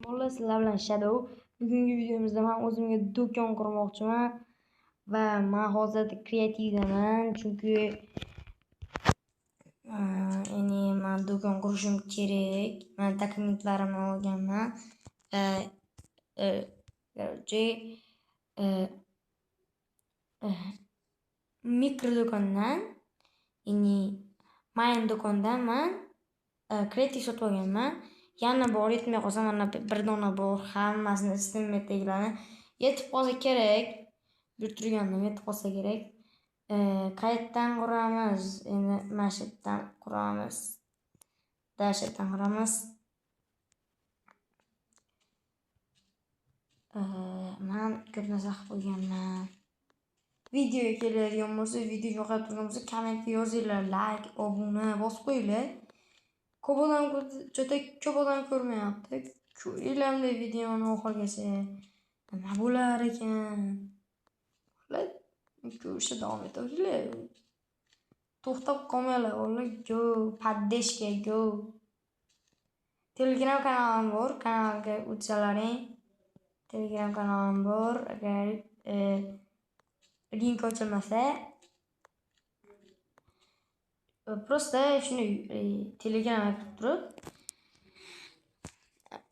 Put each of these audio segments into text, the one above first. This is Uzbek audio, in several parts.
Bo'ldi, sizlar bilan Shadow. Bugungi videomizda men o'zimga do'kon qurmoqchiman va men hozir kreativdaman, chunki ya'ni men do'kon qurishim kerak. Men takliflarimni olganman. Короче, mikro do'kondan, ya'ni main do'kondan men kreativ sotib olganman. Yana bor yetmay qolsa mana bir dona bor. Hammasini istimetagilarni yetib qolsa kerak. Bir turgandim yetib qolsa kerak. Qayerdan quramiz? Endi mashitdan quramiz. Dashitdan quramiz. Men ko'p narsa qilib qo'yganman. Videoga keladigan bo'lsa, video yoqib turgan bo'lsa, komment yozinglar, like, obuna bosib qo'yinglar. Ko'p odam ko'rmayapti. Ko'ringlarmi videoni oxirigacha. Nima bo'lar ekan? Ko'rishda davom etavringlar. To'xtab qolmanglar, vallahi go, paddeshka go. Telegram kanalim bor, kanalga o'tsalaring. Telegram kanalim bor, agar link ochilmasa просто shuni Telegramga kirib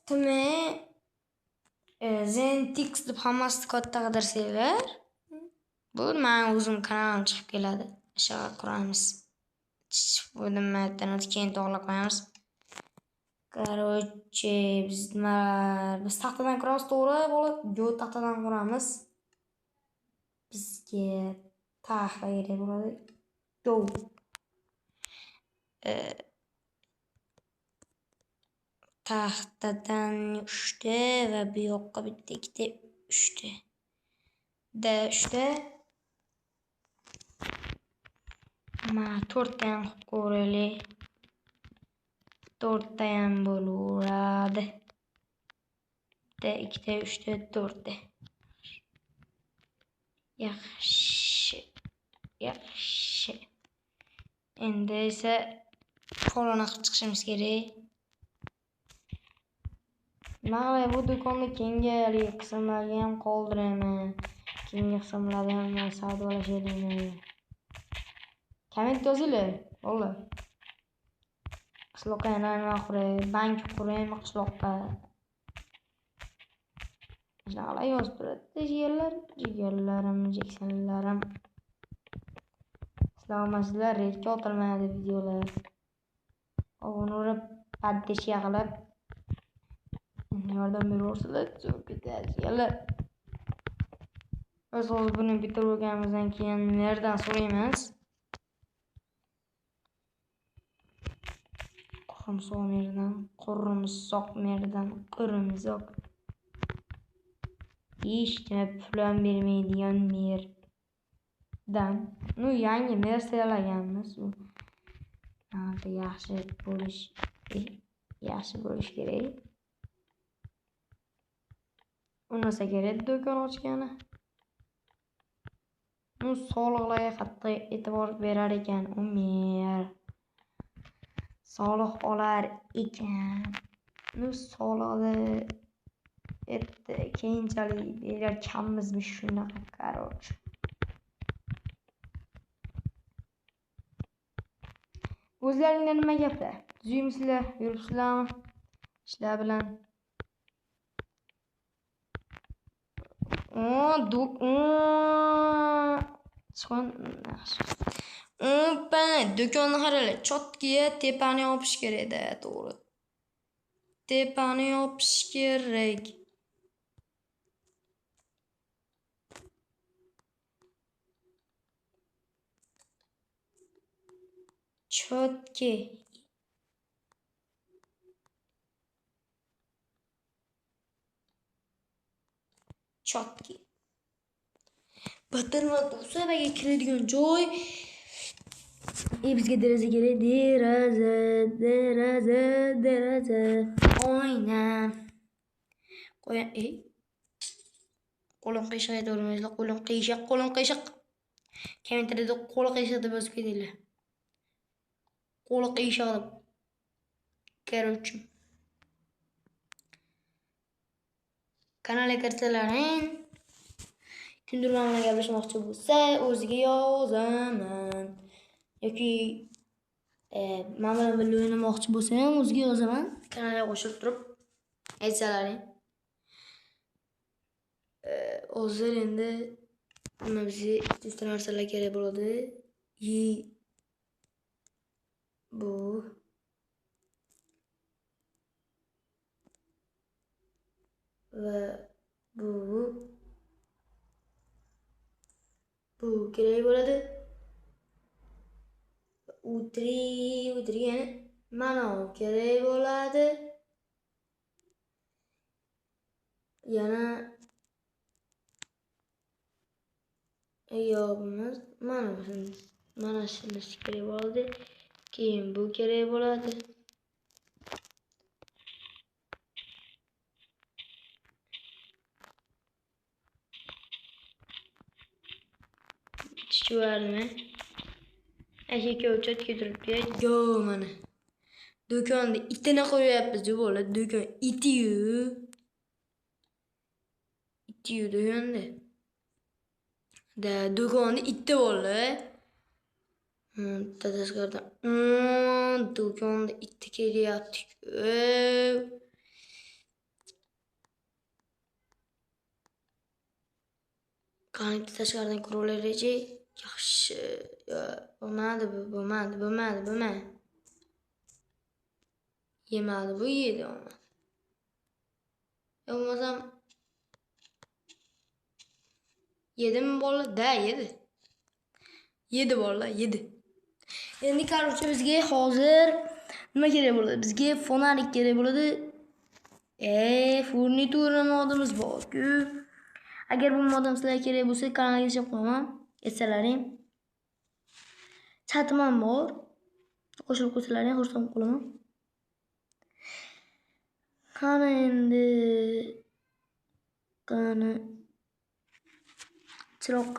turib Zentix deb hammasini katta qidirsanglar, bu men o'zim kanalim chiqib keladi. Aşağı quramiz. Bundan keyin to'g'rilab qo'yamiz. Короче, biz taxtadan quramiz, to'g'ri bo'lib, yo taxtadan quramiz. Bizga taxta kerak bo'ladi. Go. Taxtadan 3 ta va bu yoqqa bitta 2 ta 3 ta. Da 3 ta. Ma 4 ta ham qilib ko'raylik. 4 ta ham bo'laveradi. 2 ta 3 ta 4 ta. Yaxshi. Endi esa polona qilib chiqishimiz kerak. Mana bu do'konni keyingi qismlarga ham qoldiraman. Keyingi qismlarda ham savdolashadigan. Komment yozinglar. Bo'ldi. Qishloqqa nima quray, bank quraymi qishloqqa. Shunaqa yozib turadi jigarlarim, jeksanlarim. Sizlar olmasizlar, redga o'tirmaydi videolar. Obuna urib, paddeshka qilib yordam beraversizlar, zo'r ketadi. Biz hozir buni bitirib olganimizdan keyin nerdan so'raymiz? Qurumsoq. Hech nima pulam bermaydigan merdan. Yangi versiyalanganmiz. Yaxshi bo'lish kerak. Unasa kerak do'kon ochgani. Soliqlarga qattiq e'tibor berar ekan, Umar. Soliq olar ekan. Soliqni keyinchalik berar ekanmizmi shunaqa, короче. O'zlaringlar nima gaplar? Tuzyapsizlar, yuribsizlarmi? Ishlar bilan. Do'konni qaranglar, chotkiga tepani yopish kerak-da, to'g'ri. Tepani yopish kerak. Chotki. Batirma usabaga kiradigan joy. Bizga deraza kerak, deraza. Oyna. Qo'lim qiyshiq aytavermaysizlar, qo'lim qiyshiq. Kommentariyada qo'li qiyshiq deb yozib ketinglar. Qo'li qiyshiq deb. Короче. Kanalga kirsalaring, kimdir men bilan gaplashmoqchi bo'lsa, o'ziga yozaman. Yoki men bilan birga o'ynamoqchi bo'lsa ham o'ziga yozaman. Kanalga qo'shilib turib aytsalaring. Hozir endi nima bizga ikkita narsalar kerak bo'ladi. Bu va bu kerak bo'ladi. O'tirgan mana kerak bo'ladi. Yana ayobimiz mana shunisi kerak bo'ladi. Keyin bu kerak bo'ladi. Tushunarmi? Aka o'chatga turibdi. Yo mana. Do'konda itini qo'yapmiz, bo'ladi. Do'kon itiyu. Do'konda. Do'konda itti bo'ldi. Tadasqarda. Do'konda itti kelyapti-ku. Qani tashqaridan ko'raveraychi. Yaxshi. Bo'lmadi. Yemadi bu yedi olmadi. Bo'lmasam yedimi bola? Yedi. Yedi bola, yedi. Endi короче bizga hozir nima kerak bo'ladi? Bizga fonarik kerak bo'ladi. Furnitura modimiz bor-ku. Agar bu modem sizlarga kerak bo'lsa, kanalga yozib qo'yaman. Aytsalaring. Chatim ham bor. Qo'shilib qo'ysalaring, xursand bo'laman. Qani endi chiroq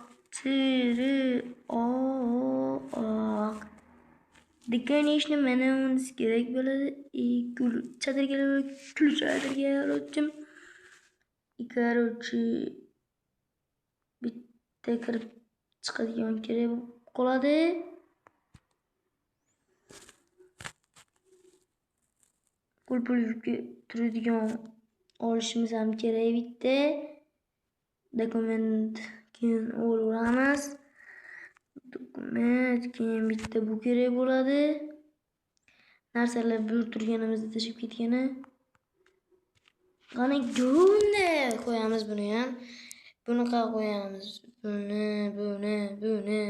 Dekonishni mana unisi kerak bo'ladi. Chadirga o'tdim. Короче bitta kirib chiqadigan kerak qoladi. Pul yubga turadigan olishimiz ham kerak bitta. Dokument keyin olamiz. Dokument keyin bitta bu kerak bo'ladi. Narsalar bir turganimizda tashib ketgani. Qani go'nda qo'yamiz buni ham. Buni qayerga qo'yamiz? Buni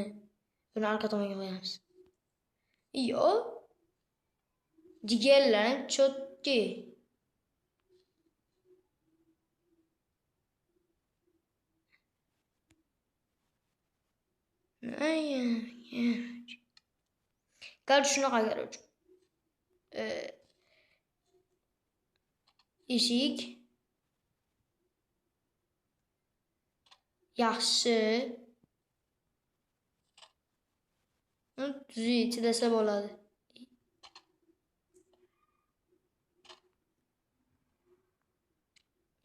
orqa tomonga qo'yamiz. Jigarlar chotki. Qarshi shunaqa qaror. Eshik yaxshi. Tuzi chidasa bo'ladi.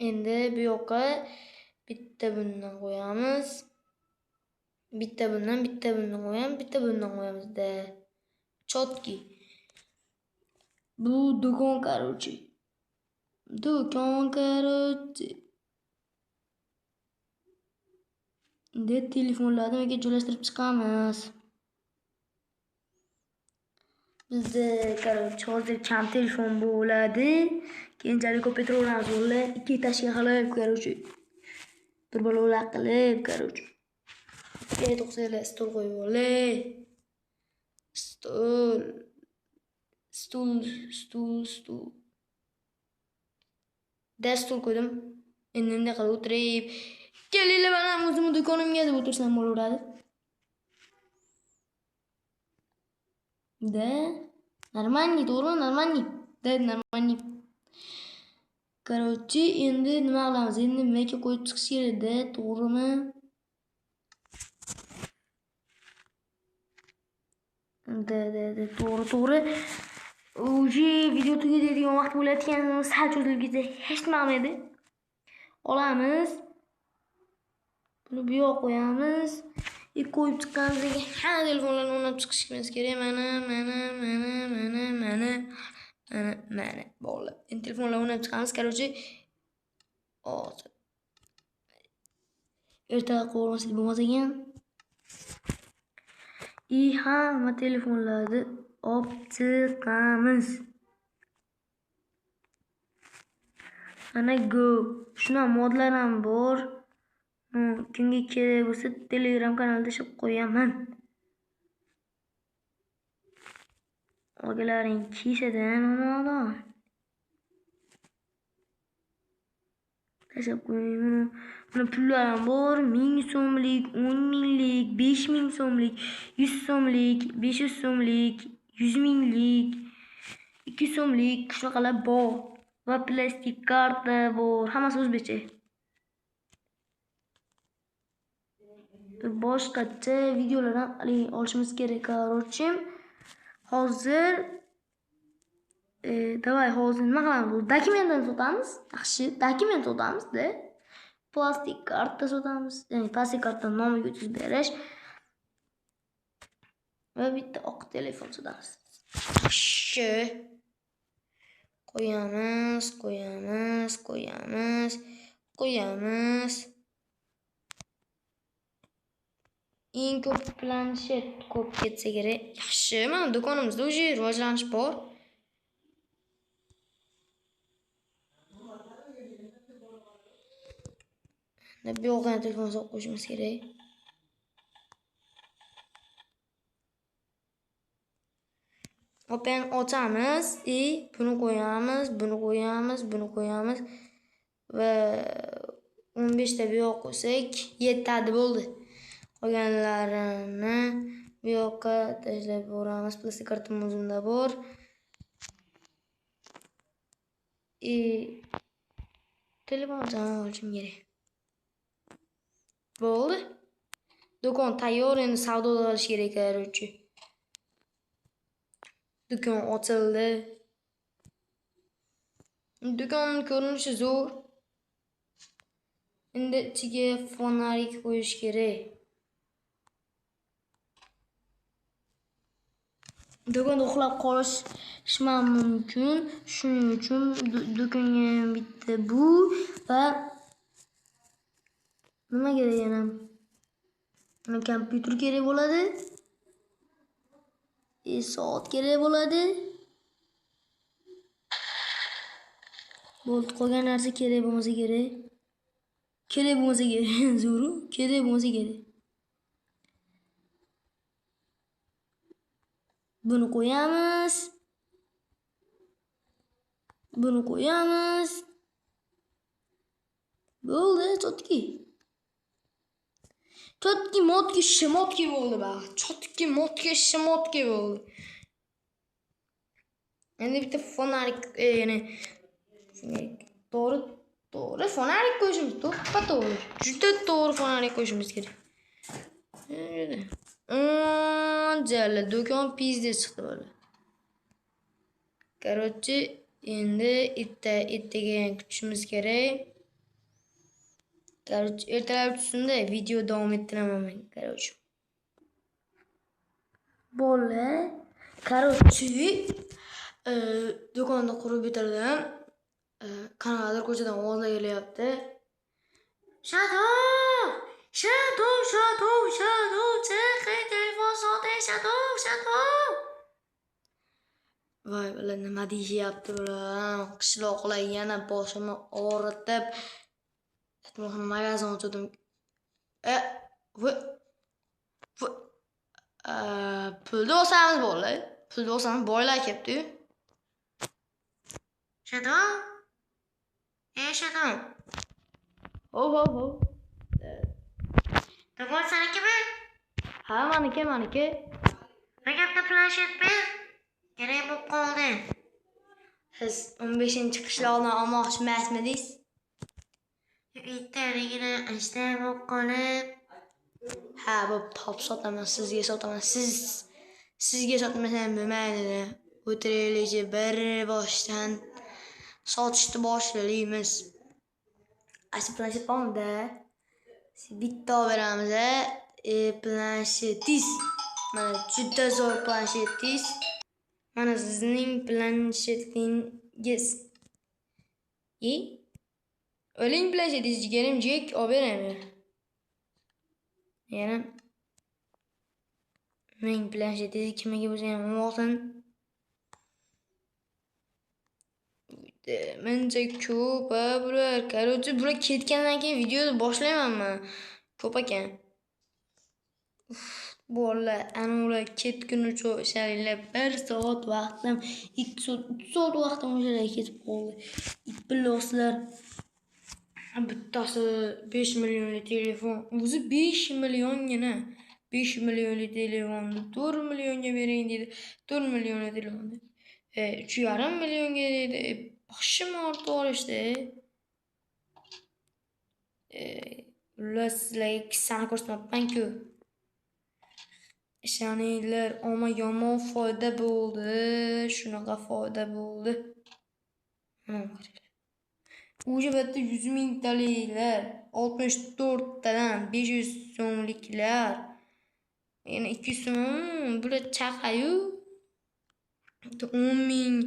Endi bu yoqqa bitta bundan qo'yamiz. Bitta bundan qo'yamiz, bitta bundan qo'yamiz-da. Chotki. Bu do'kon короче. Endi telefonlarni yo'lga joylashtirib chiqamiz. Bizda короче hozir kam telefon bo'ladi. Keyinchalik ko'paytiramiz bo'ladi. Ikki tashga qilib короче. Bir balolar qilib короче. to'qsonlar stol qo'yib olay. Stul. Dastur qo'ydim. Endi bunday qilib o'tirib, kelinglar mana o'zimning do'konimga deb o'tirsam bo'laveradi. Нормальный, to'g'rimi? Нормальный. Короче, endi nima qilamiz? Endi nimaga qo'yib chiqish kerak-da, to'g'rimi? To'g'ri. Уже video tugaydigan vaqt bo'layotgan, sal cho'zilib ketsa hech nima qilmaydi. olamiz. Buni bu yoqqa qo'yamiz. Qo'yib chiqqanimizdan keyin hamma telefonlarni o'rnab chiqishimiz kerak. Mana. Bo'ldi. Endi telefonlarni o'rnab chiqamiz. Короче, hozir ertaga qo'ymaslik bo'lmas ekan. Hamma telefonlarni olib chiqamiz. Mana go. Shuna modlar ham bor. Kimga kerak bo'lsa Telegram kanalida ishib qo'yaman. Ogalaring kishadan omonat. Tashab qo'ying. Buni pullar ham bor. 1000 so'mlik, 10 minglik, 5000 so'mlik, 100 so'mlik, 500 so'mlik, 100 minglik, 200 so'mlik shunaqalar bor. Va plastik karta bor. Hammasi o'zbekcha. Boshqacha videolar ham olishimiz kerak. Короче, hozir davay hozir nima qilamiz? Dokumentni sotamiz. Yaxshi, dokument sotamiz-da. Plastik karta sotamiz. Ya'ni plastik karta nomiga o'tib berish. Va bitta oq telefon sotamiz. Yaxshi. Qo'yamiz. Eng ko'p planshet ko'p ketsa kerak. Yaxshi, mana do'konimizda o'sha rivojlanish bor. Bu yoqqa telefon solib qo'yishimiz kerak. Ochamiz, buni qo'yamiz va 15 ta bu yoqqa qo'ysak, yetadi bo'ldi. Qolganlarini bu yoqqa tashlab yuboramiz. Plastik karton o'zimda bor. Telefon olishim kerak. Bo'ldi. Do'kon tayyor, endi savdo qilish kerak, короче. Do'kon ochildi. Do'kon ko'rinishi zo'r. Endi ichiga fonarik qo'yish kerak. Do'konda uxlab qolish mumkin. Shuning uchun do'konga bitta bu va nima kerak yana? Kompyuter kerak bo'ladi. Soat kerak bo'ladi. Bo'ldi, qolgan narsa kerak bo'lmasa kerak. Zo'ru, kerak bo'lmasa kerak. Buni qo'yamiz. Bo'ldi, chotki modki shimotki bo'ldi ba. Chotki modki shimotki bo'ldi. Endi bitta fonarik, ya'ni to'g'ri fonarik qo'yishimiz to'g'ri. Juda to'g'ri fonarik qo'yishimiz kerak. Jala do'kon pizda chiqdi bo'la. Короче, endi ertaga kutishimiz kerak. Короче, ertalab tushsunda video davom ettiraman. Короче. Bo'ldi. Короче, do'konni qurib bitirdim. Qanaqadir ko'chadan ovozlar kelyapti. Shadow, chiqing, telefon soting, Shadow. Voy, bular nima deyapti bular? Qishloqlar yana boshimni og'ritib. Magazin ochdim. Pulni olsamiz bo'ldi. Pulni olsamiz boylar kelibdi. Shadow. Shadow. Ho. Do'kon sanikimi? Ha, meniki. Menga planshet ber. Kerak bo'lib qoldi. Siz 15-qishloqdan olmoqchi emasmidingiz? Bittarigina ishda bo'lib qolib. Ha, bu top sotaman, sizga sotaman. Sizga sotmasam bo'lmaydi. O'tiraylik, bir boshdan sotishni boshlaymiz. Asli planshet bormi-da? Bitta beramiz. Planshetingiz. Mana juda zo'r planshetingiz. Mana sizning planshetingiz. O'ling planshetingiz jigarim jek olib beraymi? Yana mening planshetingiz kimga bo'lsa ham olsin. Mencha ko'p bular. Короче, bular ketgandan keyin videoni boshlaymanmi? Ko'p ekan. Bolalar, ana ular ketgunicha ishlanglar. 1 soat vaqtim, 2 soat, 3 soat vaqtim o'shalarga ketib qoldi. Billasizlar, bittasi 5 millionlik telefon. O'zi 5 milliongina. 5 millionlik telefonni 4 millionga bering dedi. 4 millionlik telefonni 3,5 millionga dedi. Boshim ortib olishdi. Ular sizlarga kissani ko'rsatmabman-ku. Ishoninglar, ammo yomon foyda bo'ldi. Shunaqa foyda bo'ldi. Mana qaranglar. O'sha bitta 100 mingtaliklar, 64 tadan 500 so'mliklar. Yana 200 so'm, bular chaqayu. 10 ming,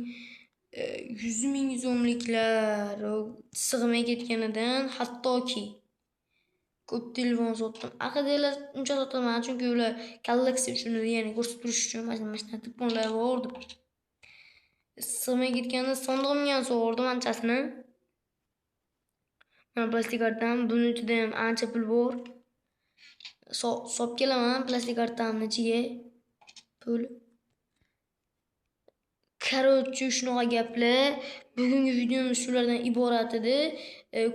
100 ming so'mliklar sig'may ketganidan hattoki ko'p telefon sotdim. Aqidanglar uncha sotaman, chunki ular kolleksiya uchun, ya'ni ko'rsatib turish uchun mana telefonlar bor deb. Sig'may ketganda sondig'imga ham sug'urdim anchasini. Mana plastik kartam, buni ichida ham ancha pul bor. Solib kelaman plastik kartamni ichiga pul. Короче, shunaqa gaplar. Bugungi videomiz shulardan iborat edi.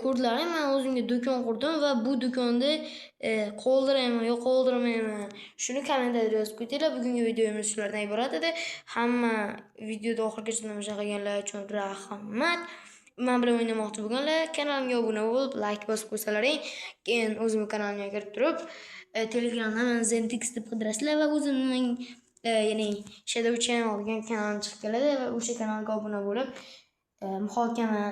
Ko'rdinglarmi, men o'zimga do'kon qurdim va bu do'konni qoldiraymi yo qoldirmayman, shuni kommentariyada yozib qo'yinglar. Bugungi videomiz shulardan iborat edi. Hamma videoda oxirigacha tomosha qilganlar uchun rahmat. Men bilan o'ynamoqchi bo'lganlar kanalimga obuna bo'lib, like bosib qo'ysalaring, keyin o'zimning kanalimga kirib turib, Telegramdan meni Zentix deb qidirasizlar va o'zimning ya'ni Shadow Channel degan kanalim chiqib keladi va o'sha kanalga obuna bo'lib, muhokama,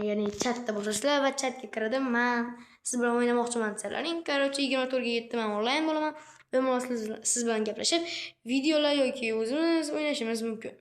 ya'ni chatda bo'lasizlar va chatga kiradi. Men siz bilan o'ynamoqchiman desalaring, короче 24 ga 7 men onlayn bo'laman. Bemalol siz bilan gaplashib, videolar yoki o'zimiz o'ynashimiz mumkin.